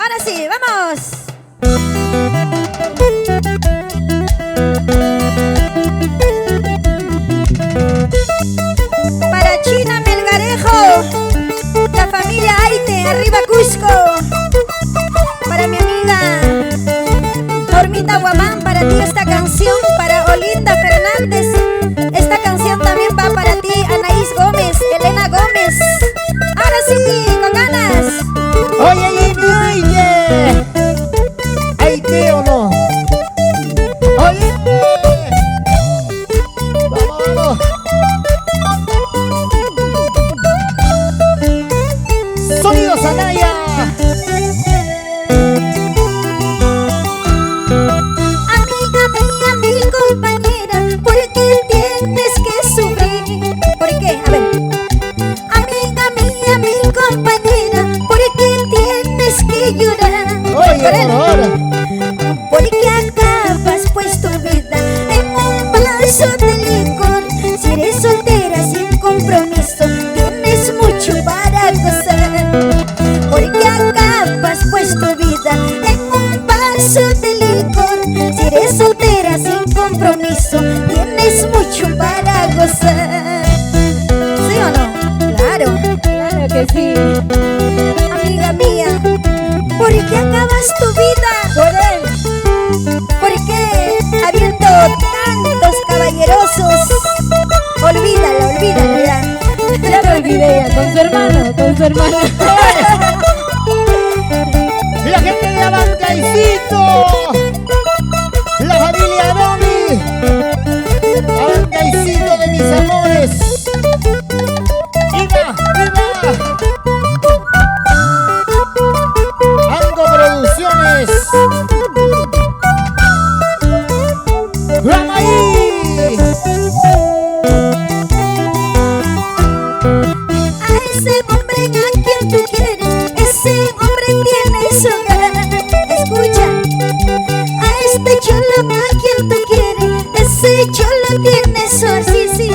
Ahora sí, vamos. Para China Melgarejo, la familia Aite, arriba Cusco. Para mi amiga Normita Guamán, para ti esta canción. Para Olinda Fernández, esta canción también va para ti. Anaís Gómez, Elena Gómez. Ahora sí, con ganas. Oye, Jimmy, oye. ¿Aite o no? Oye. Vamos, vamos. Sonidos Anaya. Amiga mía, mi compañera, ¿por qué tienes que sufrir? ¿Por qué? A ver. Amiga mía, mi compañera, ¿por qué tienes que llorar? Oye, Por él. por ahora. Porque acabas pues tu vida en un vaso de licor. Si eres soltera sin compromiso, tienes mucho para gozar. Porque acabas pues tu vida en un vaso de licor. Si eres soltera sin compromiso, tienes mucho para gozar. ¿Sí o no? Claro. Claro que sí. Amiga mía, ¿por qué acabas tu vida? Por él. Porque habiendo tantos caballerosos, olvídala ya. Ya me olvidé ya, con su hermano, con su hermano. La gente de Abancaicito. La familia Domi. Abancaicito de mis amores. ¡Viva! ¡Viva! Ango Producciones. ¡Vamos ahí! A ese hombre a quien tú quieres, ese hombre tiene su hogar. Escucha, a este cholo a quien tú quieres, ese cholo tiene su sí.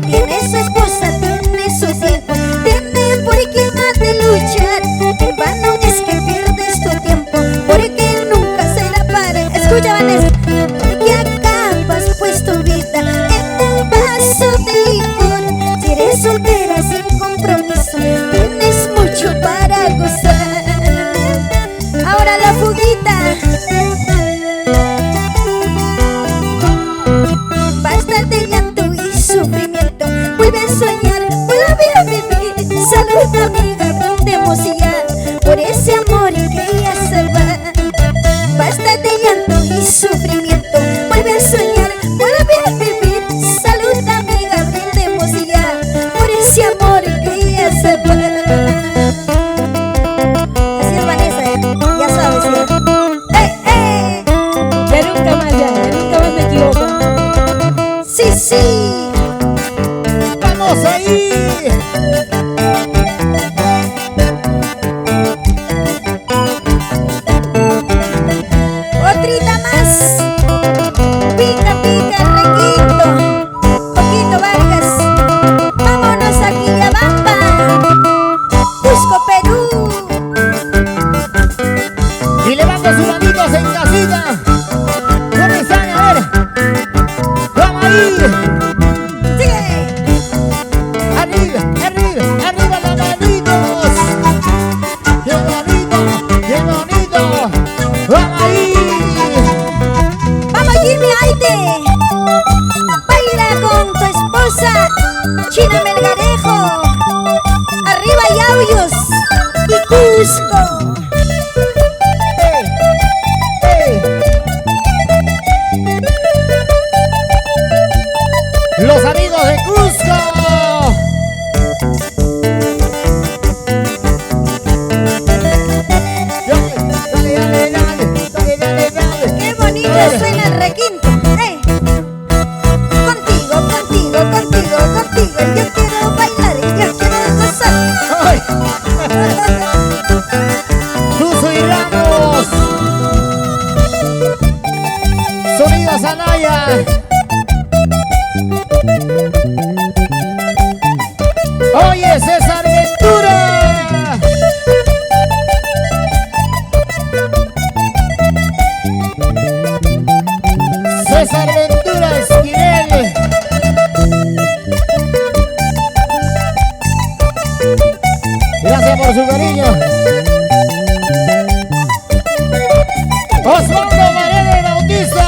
Tiene su esposa, tiene sus hijos, tiene por quien ha de luchar. En vano es que pierdes tu tiempo, porque nunca se la para. Escucha, Vanessa, porque acabas pues tu vida en un vaso de licor. Si eres soltera sin compromiso, tienes mucho para gozar. Ahora la fuguita. Basta de llanto y sufrimiento, vuelve a soñar, vuelve a vivir. Salud amiga, brindemos ya por ese amor que ya se va. Basta de llanto y sufrimiento, vuelve a soñar, vuelve a vivir. Salud amiga, brindemos ya por ese amor que ya se va. Así es Vanessa, ya sabes ya. ¡Ey! Ya nunca más me equivoco. Sí. ¡Vamos ahí! Otrita más. Pica, requinto. Coquito Vargas. Vámonos a Quillabamba, Cusco, Perú. Y levanta sus manitos en casita. ¿Dónde están? A ver. ¡Vamos ahí! Sigue. ¡Arriba, arriba, arriba las manitos! ¡Qué bonito, qué bonito! ¡Vamos ahí! Vamos Jimmy Aite. Baila con tu esposa China Melgarejo. Arriba Yauyos y Cusco. ¡Ey! ¡Ey! ¡Los amigos de Cusco! Dale. Qué bonito suena el requinto. Contigo. Yo quiero bailar y yo quiero gozar. ¡Ay! Suso y Ramos. Sonidos Anaya. Oye, César Ventura. por su cariño. Osvaldo Paredes Bautista.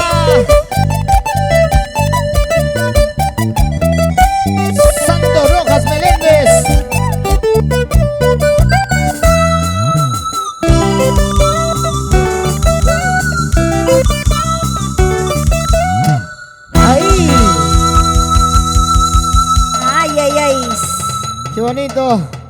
Santos Rojas Meléndez. Ahí. Ay, ay, ay. Qué bonito.